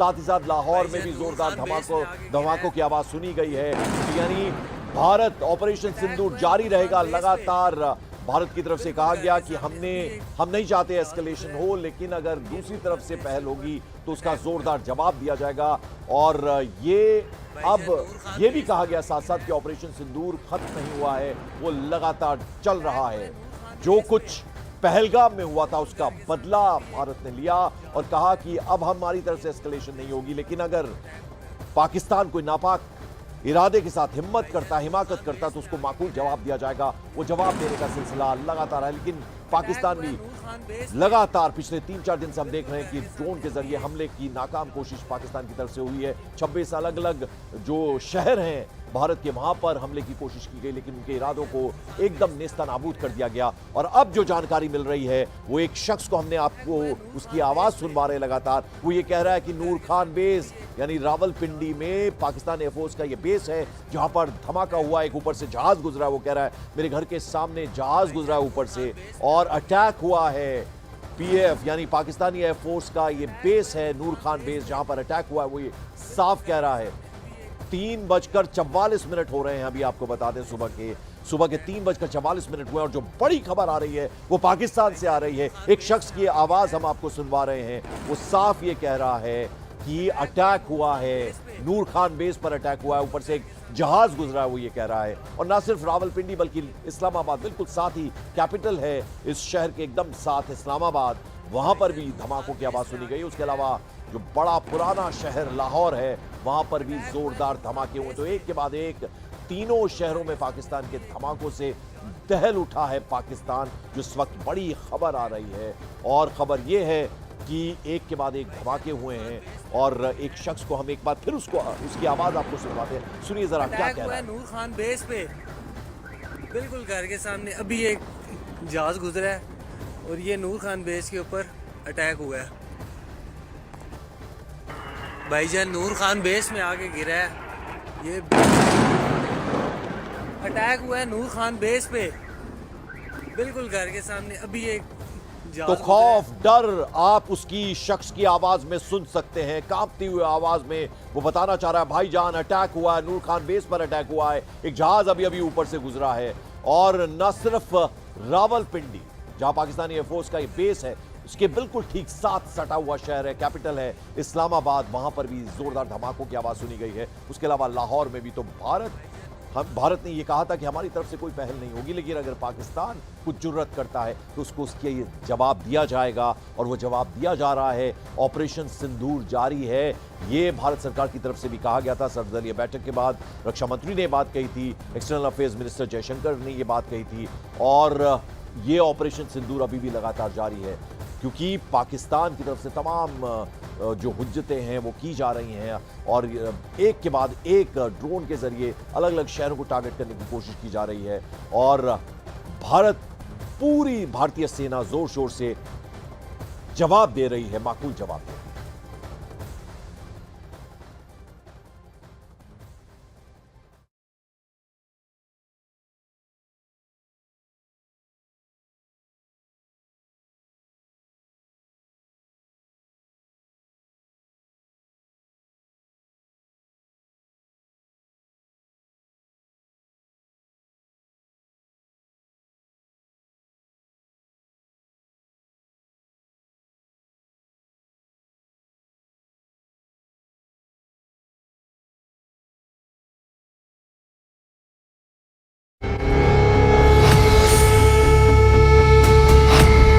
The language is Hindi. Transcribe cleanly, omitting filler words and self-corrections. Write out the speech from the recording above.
साथ ही साथ लाहौर में भी जोरदार धमाकों की आवाज सुनी गई है। यानी भारत ऑपरेशन सिंदूर जारी रहेगा लगातार। भारत की तरफ से कहा गया कि हम नहीं चाहते एस्केलेशन हो, लेकिन अगर दूसरी तरफ से पहल होगी तो उसका जोरदार जवाब दिया जाएगा। और ये भी कहा गया साथ साथ कि ऑपरेशन सिंदूर खत्म नहीं हुआ है, वो लगातार चल रहा है। जो कुछ पहलगाम में हुआ था उसका बदला भारत ने लिया और कहा कि अब हमारी तरफ से एस्केलेशन नहीं होगी, लेकिन अगर पाकिस्तान कोई नापाक इरादे के साथ हिमाकत करता तो उसको माकूल जवाब दिया जाएगा। वो जवाब देने का सिलसिला लगातार है, लेकिन पाकिस्तान भी लगातार पिछले 3-4 दिन से हम देख रहे हैं कि ड्रोन के जरिए हमले की नाकाम कोशिश पाकिस्तान की तरफ से हुई है। 26 अलग अलग जो शहर हैं भारत के, वहां पर हमले की कोशिश की गई, लेकिन उनके इरादों को एकदम नेस्तनाबूद कर दिया गया। और अब जो जानकारी मिल रही है वो एक शख्स को हमने आपको उसकी आवाज सुनवा रहे लगातार। वो ये कह रहा है कि नूर खान बेस यानी रावलपिंडी में पाकिस्तान एयरफोर्स का ये बेस है जहां पर धमाका हुआ। एक ऊपर से जहाज गुजरा है, वो कह रहा है मेरे घर के सामने जहाज गुजरा है ऊपर से और अटैक हुआ है। पीएफ यानी पाकिस्तानी एयरफोर्स का ये बेस है नूर खान बेस जहां पर अटैक हुआ है, वो ये साफ कह रहा है। 3:44 हो रहे हैं, अभी आपको बता दें सुबह के 3:44 हुए और जो बड़ी खबर आ रही है वो पाकिस्तान से आ रही है। एक शख्स की आवाज हम आपको सुनवा रहे हैं, वो साफ ये कह रहा है कि अटैक हुआ है, नूर खान बेस पर अटैक हुआ है, ऊपर से एक जहाज गुजरा है, वो ये कह रहा है। और ना सिर्फ रावलपिंडी बल्कि इस्लामाबाद बिल्कुल साथ ही कैपिटल है इस शहर के एकदम साथ इस्लामाबाद, वहां पर भी धमाकों की आवाज सुनी गई। उसके अलावा जो बड़ा पुराना शहर लाहौर है वहां पर भी जोरदार धमाके हुए। तो एक के बाद एक तीनों शहरों में पाकिस्तान के धमाकों से दहल उठा है पाकिस्तान। जो इस वक्त बड़ी खबर आ रही है और खबर यह है कि एक के बाद एक धमाके हुए हैं और एक शख्स को हम एक बार फिर उसकी आवाज आपको सुनवाते हैं। सुनिए जरा क्या कह रहा है। नूर खान बेस पे बिल्कुल घर के सामने अभी एक जहाज गुजरा है और ये नूर खान बेस के ऊपर अटैक हुआ है। भाईजान नूर खान बेस में आके गिरा है, ये अटैक हुआ है नूर खान बेस पे बिल्कुल घर के सामने अभी एक तो खौफ डर आप उसकी शख्स की आवाज में सुन सकते हैं। कांपती हुई आवाज में वो बताना चाह रहा है भाईजान अटैक हुआ है, नूर खान बेस पर अटैक हुआ है, एक जहाज अभी अभी ऊपर से गुजरा है। और न सिर्फ रावलपिंडी जहां पाकिस्तानी एयरफोर्स का ये बेस है उसके बिल्कुल ठीक साथ सटा हुआ शहर है, कैपिटल है इस्लामाबाद, वहां पर भी जोरदार धमाकों की आवाज सुनी गई है। उसके अलावा लाहौर में भी। तो भारत ने यह कहा था कि हमारी तरफ से कोई पहल नहीं होगी, लेकिन अगर पाकिस्तान कुछ जुर्रत करता है तो उसको उसके ये जवाब दिया जाएगा और वो जवाब दिया जा रहा है। ऑपरेशन सिंदूर जारी है, ये भारत सरकार की तरफ से भी कहा गया था। सर्वदलीय बैठक के बाद रक्षा मंत्री ने बात कही थी, एक्सटर्नल अफेयर्स मिनिस्टर जयशंकर ने ये बात कही थी। और ये ऑपरेशन सिंदूर अभी भी लगातार जारी है क्योंकि पाकिस्तान की तरफ से तमाम जो हुज्जतें हैं वो की जा रही हैं और एक के बाद एक ड्रोन के जरिए अलग अलग शहरों को टारगेट करने की कोशिश की जा रही है। और पूरी भारतीय सेना जोर शोर से जवाब दे रही है, माकूल जवाब दे रही है।